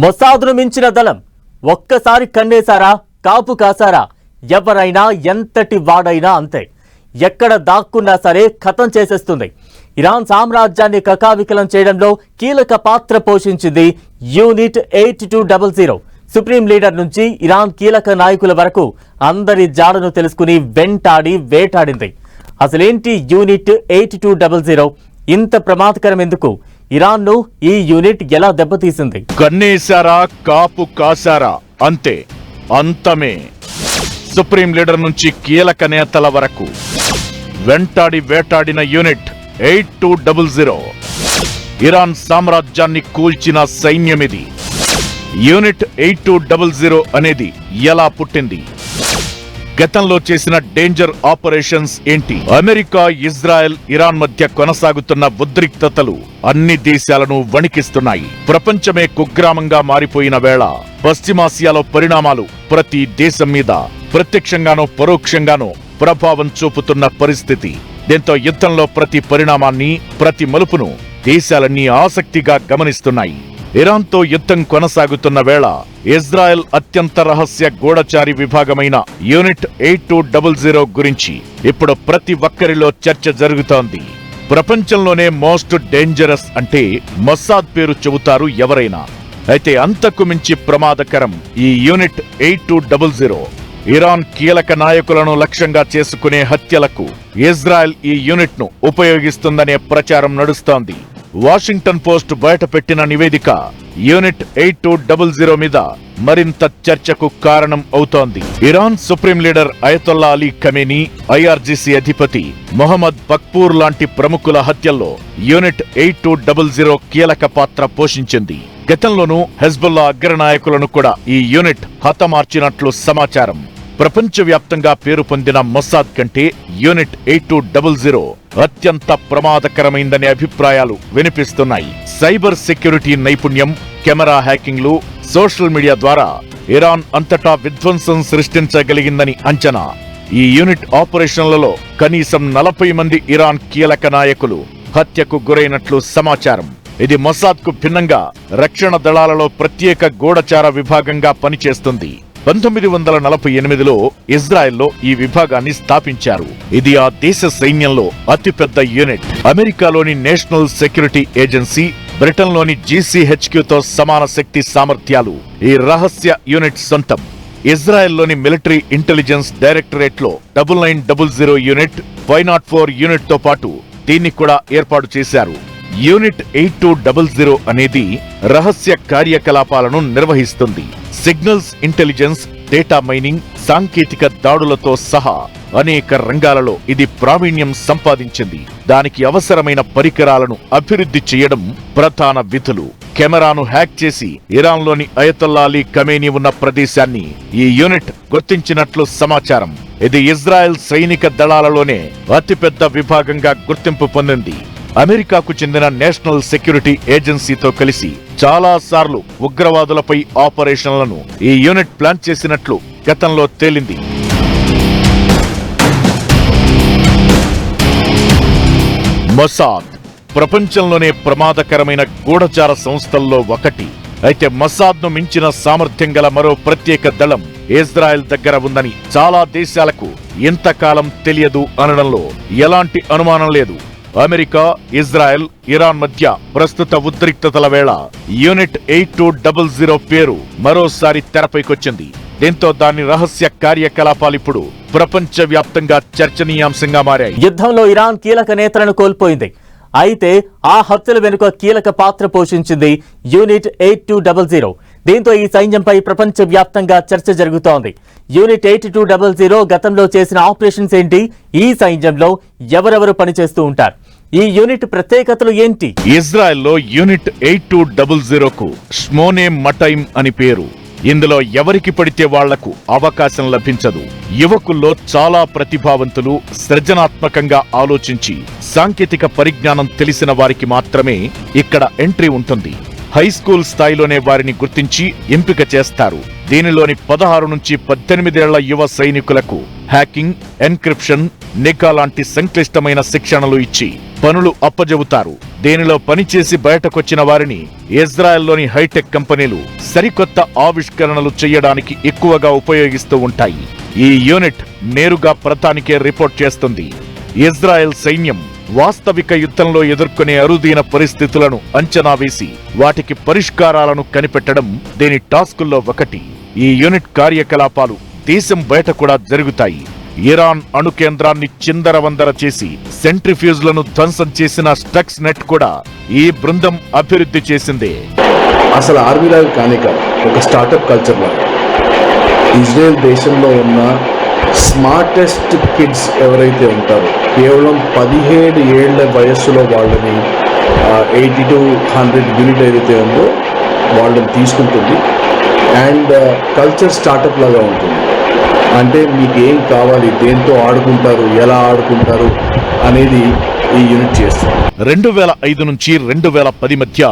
మొసాదును మించిన దళం ఒక్కసారి కన్నేశారా, కాపు కాసారా? ఎవరైనా ఎంతటి వాడైనా అంతే. ఎక్కడ దాక్కున్నా సరే ఖతం చేసేస్తుంది. ఇరాన్ సామ్రాజ్యాన్ని కకావికలం చేయడంలో కీలక పాత్ర పోషించింది యూనిట్ 8200. సుప్రీం లీడర్ నుంచి ఇరాన్ కీలక నాయకుల వరకు అందరి జాడను తెలుసుకుని వెంటాడి వేటాడింది. అసలేంటి యూనిట్ 8200? ఇంత ప్రమాదకరం ఎందుకు? ఇరాన్ను ఈ యూనిట్ ఎలా దెబ్బతీసింది? కన్నేశారా, కాపు కాసారా? అంతే, అంతమే. సుప్రీం లీడర్ నుంచి కీలక నేతల వరకు వెంటాడి వేటాడిన యూనిట్ 8200. ఇరాన్ సామ్రాజ్యాన్ని కూల్చిన సైన్యమిది. యూనిట్ 8200 అనేది ఎలా పుట్టింది? గతంలో చేసిన డేంజర్ ఆపరేషన్స్ ఏంటి? అమెరికా, ఇజ్రాయెల్, ఇరాన్ మధ్య కొనసాగుతున్న ఉద్రిక్తతలు అన్ని దేశాలను వణికిస్తున్నాయి. ప్రపంచమే కుగ్రామంగా మారిపోయిన వేళ పశ్చిమాసియాలో పరిణామాలు ప్రతి దేశం మీద ప్రత్యక్షంగానో పరోక్షంగానో ప్రభావం చూపుతున్న పరిస్థితి. దీంతో యుద్ధంలో ప్రతి పరిణామాన్ని, ప్రతి మలుపును దేశాలన్నీ ఆసక్తిగా గమనిస్తున్నాయి. ఇరాన్తో యుద్ధం కొనసాగుతున్న వేళ ఇజ్రాయెల్ అత్యంత రహస్య గూఢచారి విభాగమైన యూనిట్ 8200 గురించి ఇప్పుడు ప్రతి ఒక్కరిలో చర్చ జరుగుతోంది. ప్రపంచంలోనే మోస్ట్ డేంజరస్ అంటే మొసాద్ పేరు చెబుతారు ఎవరైనా. అయితే అంతకు మించి ప్రమాదకరం ఈ యూనిట్ 8200. ఇరాన్ కీలక నాయకులను లక్ష్యంగా చేసుకునే హత్యలకు ఇజ్రాయెల్ ఈ యూనిట్ ను ఉపయోగిస్తుందనే ప్రచారం నడుస్తోంది. వాషింగ్టన్ పోస్ట్ బయటపెట్టిన నివేదిక యూనిట్ 8200 మీద మరింత చర్చకు కారణం అవుతోంది. Iran supreme leader Ayatollah Ali Khamenei, IRGC అధిపతి మొహమ్మద్ బక్పూర్ లాంటి ప్రముఖుల హత్యల్లో యూనిట్ 8200 కీలక పాత్ర పోషించింది. గతంలోనూ హెజ్బుల్లా అగ్రనాయకులను కూడా ఈ యూనిట్ హతమార్చినట్లు సమాచారం. ప్రపంచవ్యాప్తంగా పేరు పొందిన మొసాద్ కంటే యూనిట్ 8200 అత్యంత ప్రమాదకరమైందనే అభిప్రాయాలు వినిపిస్తున్నాయి. సైబర్ సెక్యూరిటీ నైపుణ్యం, కెమెరా హ్యాకింగ్లు, సోషల్ మీడియా ద్వారా ఇరాన్ అంతటా విధ్వంసం సృష్టించగలిగిందని అంచనా. ఈ యూనిట్ ఆపరేషన్లలో కనీసం 40 మంది ఇరాన్ కీలక నాయకులు హత్యకు గురైనట్లు సమాచారం. ఇది మొసాద్కు భిన్నంగా రక్షణ దళాలలో ప్రత్యేక గూఢచార విభాగంగా పనిచేస్తుంది. 1948లో ఇజ్రాయెల్లో ఈ విభాగాన్ని స్థాపించారు. ఇది ఆ దేశ సైన్యంలో అతిపెద్ద యూనిట్. అమెరికాలోని నేషనల్ సెక్యూరిటీ ఏజెన్సీ, బ్రిటన్లోని GCHQతో సమాన శక్తి సామర్థ్యాలు ఈ రహస్య యూనిట్ సొంతం. ఇజ్రాయెల్లోని మిలిటరీ ఇంటెలిజెన్స్ డైరెక్టరేట్లో 9900 యూనిట్, 504 యూనిట్ తో పాటు దీన్ని కూడా ఏర్పాటు చేశారు. యూనిట్ 8200 అనేది రహస్య కార్యకలాపాలను నిర్వహిస్తుంది. సిగ్నల్స్ ఇంటెలిజెన్స్, డేటా మైనింగ్, సాంకేతిక దాడులతో సహా అనేక రంగాలలో ఇది ప్రావీణ్యం సంపాదించింది. దానికి అవసరమైన పరికరాలను అభివృద్ధి చేయడం ప్రధాన విధులు. కెమెరాను హ్యాక్ చేసి ఇరాన్లోని అయతొల్లా అలీ ఖమేనీ ఉన్న ప్రదేశాన్ని ఈ యూనిట్ గుర్తించినట్లు సమాచారం. ఇది ఇజ్రాయెల్ సైనిక దళాలలోనే అతిపెద్ద విభాగంగా గుర్తింపు పొందింది. అమెరికాకు చెందిన నేషనల్ సెక్యూరిటీ ఏజెన్సీతో కలిసి చాలా సార్లు ఉగ్రవాదులపై ఆపరేషన్లను ఈ యూనిట్ ప్లాన్ చేసినట్లు గతంలో తేలింది. మొసాద్ ప్రపంచంలోనే ప్రమాదకరమైన గూఢచార సంస్థల్లో ఒకటి. అయితే మొసాద్ను మించిన సామర్థ్యం గల మరో ప్రత్యేక దళం ఇజ్రాయెల్ దగ్గర ఉందని చాలా దేశాలకు ఇంతకాలం తెలియదు అనడంలో ఎలాంటి అనుమానం లేదు. అమెరికా, ఇజ్రాయెల్, ఇరాన్ మధ్య ప్రస్తుత ఉద్రిక్తతల వేళ యూనిట్ 8200 పేరు మరోసారి తెరపైకొచ్చింది. దీంతో దాని రహస్య కార్యకలాపాలిప్పుడు ప్రపంచవ్యాప్తంగా చర్చనీయాంశంగా మారాయి. యుద్ధంలో ఇరాన్ కీలక నేతలను కోల్పోయింది. అయితే ఆ హత్యల వెనుక కీలక పాత్ర పోషించింది యూనిట్ 8200. దీంతో ఈ సైన్యంపై ప్రపంచవ్యాప్తంగా చర్చ జరుగుతోంది. యూనిట్ 8200 గతంలో చేసిన ఆపరేషన్స్ ఏంటి? ఈ సైన్యంలో ఎవరెవరు పనిచేస్తూ ఉంటారు? ఈ యూనిట్ ప్రత్యేకతలు ఏంటి? ఇజ్రాయెల్లో యూనిట్ 8200కు ష్మోనే మటైమ్ అని పేరు. ఇందులో ఎవరికి పడితే వాళ్లకు అవకాశం లభించదు. యువకుల్లో చాలా ప్రతిభావంతులు, సృజనాత్మకంగా ఆలోచించి సాంకేతిక పరిజ్ఞానం తెలిసిన వారికి మాత్రమే ఇక్కడ ఎంట్రీ ఉంటుంది. హైస్కూల్ స్థాయిలోనే వారిని గుర్తించి ఎంపిక చేస్తారు. దీనిలోని 16 నుంచి 18 ఏళ్ల యువ సైనికులకు హ్యాకింగ్, ఎన్క్రిప్షన్, నిఘా లాంటి సంక్లిష్టమైన శిక్షణలు ఇచ్చి పనులు అప్పజెబుతారు. దీనిలో పనిచేసి బయటకొచ్చిన వారిని ఇజ్రాయెల్లోని హైటెక్ కంపెనీలు సరికొత్త ఆవిష్కరణలు చేయడానికి ఎక్కువగా ఉపయోగిస్తూ ఉంటాయి. ఈ యూనిట్ నేరుగా ప్రధానికే రిపోర్ట్ చేస్తుంది. ఇజ్రాయెల్ సైన్యం వాస్తవిక యుద్ధంలో ఎదుర్కొనే అరుదైన పరిస్థితులను అంచనా వేసి వాటికి పరిష్కారాలను కనిపెట్టడం దీని టాస్కుల్లో ఒకటి. ఈ యూనిట్ కార్యకలాపాలు దేశం బయట కూడా జరుగుతాయి. ఇరాన్ అణు కేంద్రాన్ని చిందరవందర చేసి సెంట్రిఫ్యూజ్లను ధ్వంసం చేసిన స్టక్స్ నెట్ కూడా ఈ బృందం అభివృద్ధి చేసిందే. అసలు ఆర్మీలాగా కానీ కాదు, ఒక స్టార్టప్ కల్చర్ లాగా. ఇజ్రాయెల్ దేశంలో ఉన్న స్మార్టెస్ట్ కిడ్స్ ఎవరైతే ఉంటారో, కేవలం 17 ఏళ్ల వయస్సులో వాళ్ళని 80 to 100 యూనిట్ ఏదైతే ఉందో వాళ్ళని తీసుకుంటుంది. అండ్ కల్చర్ స్టార్టప్ లాగా ఉంటుంది. అంటే మీకు ఏం కావాలి, దేంతో ఆడుకుంటారు, ఎలా ఆడుకుంటారు అనేది ఈ యూనిట్ చేస్తుంది. 2005 నుంచి 2010 మధ్య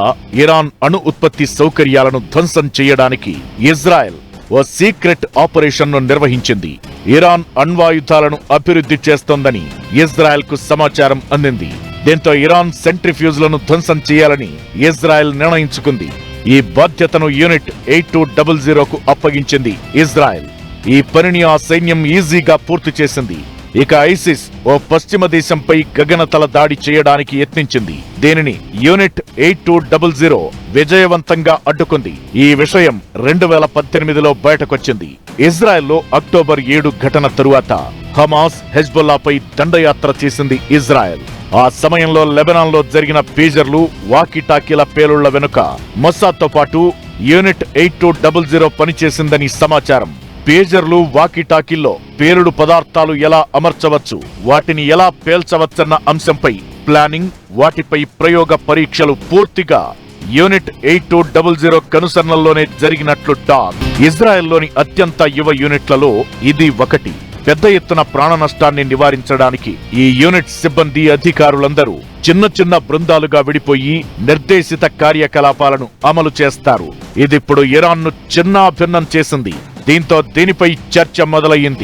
ఇరాన్ అణు ఉత్పత్తి సౌకర్యాలను ధ్వంసం చేయడానికి ఇజ్రాయెల్ ఓ సీక్రెట్ ఆపరేషన్ను నిర్వహించింది. ఇరాన్ అణ్వాయుధాలను అభివృద్ధి చేస్తోందని ఇజ్రాయెల్ కు సమాచారం అందింది. దీంతో ఇరాన్ సెంట్రిఫ్యూజ్లను ధ్వంసం చేయాలని ఇజ్రాయెల్ నిర్ణయించుకుంది. ఈ బాధ్యతను యూనిట్ 8200కు అప్పగించింది ఇజ్రాయెల్. ఈ పనిని ఆ సైన్యం ఈజీగా పూర్తి చేసింది. ఇక ఐసిస్ ఓ పశ్చిమ దేశంపై గగనతల దాడి చేయడానికి యత్నించింది. దీనిని యూనిట్ 8200 విజయవంతంగా అడ్డుకుంది. ఈ విషయం 2018లో బయటకొచ్చింది. ఇజ్రాయెల్లో అక్టోబర్ 7 ఘటన తరువాత హమాస్, హెజ్బొల్లాపై దండయాత్ర చేసింది ఇజ్రాయెల్. ఆ సమయంలో లెబనాన్లో జరిగిన పేజర్లు, వాకీటాకీల పేలుళ్ల వెనుక మొస్సాద్తో పాటు యూనిట్ 8200 పనిచేసిందని సమాచారం. పేజర్లు, వాకీటాకీల్లో పేలుడు పదార్థాలు ఎలా అమర్చవచ్చు, వాటిని ఎలా పేల్చవచ్చన్న అంశంపై ప్లానింగ్, వాటిపై ప్రయోగ పరీక్షలు పూర్తిగా యూనిట్ 8200 కనుసన్నల్లోనే జరిగినట్లు టాక్. ఇజ్రాయెల్లోని అత్యంత యువ యూనిట్లలో ఇది ఒకటి. పెద్ద ఎత్తున ప్రాణ నష్టాన్ని నివారించడానికి ఈ యూనిట్ సిబ్బంది, అధికారులందరూ చిన్న చిన్న బృందాలుగా విడిపోయి నిర్దేశిత కార్యకలాపాలను అమలు చేస్తారు. ఇదిప్పుడు ఇరాన్ను చిన్నాభిన్నం చేసింది. దీంతో దీనిపై చర్చ మొదలయ్యింది.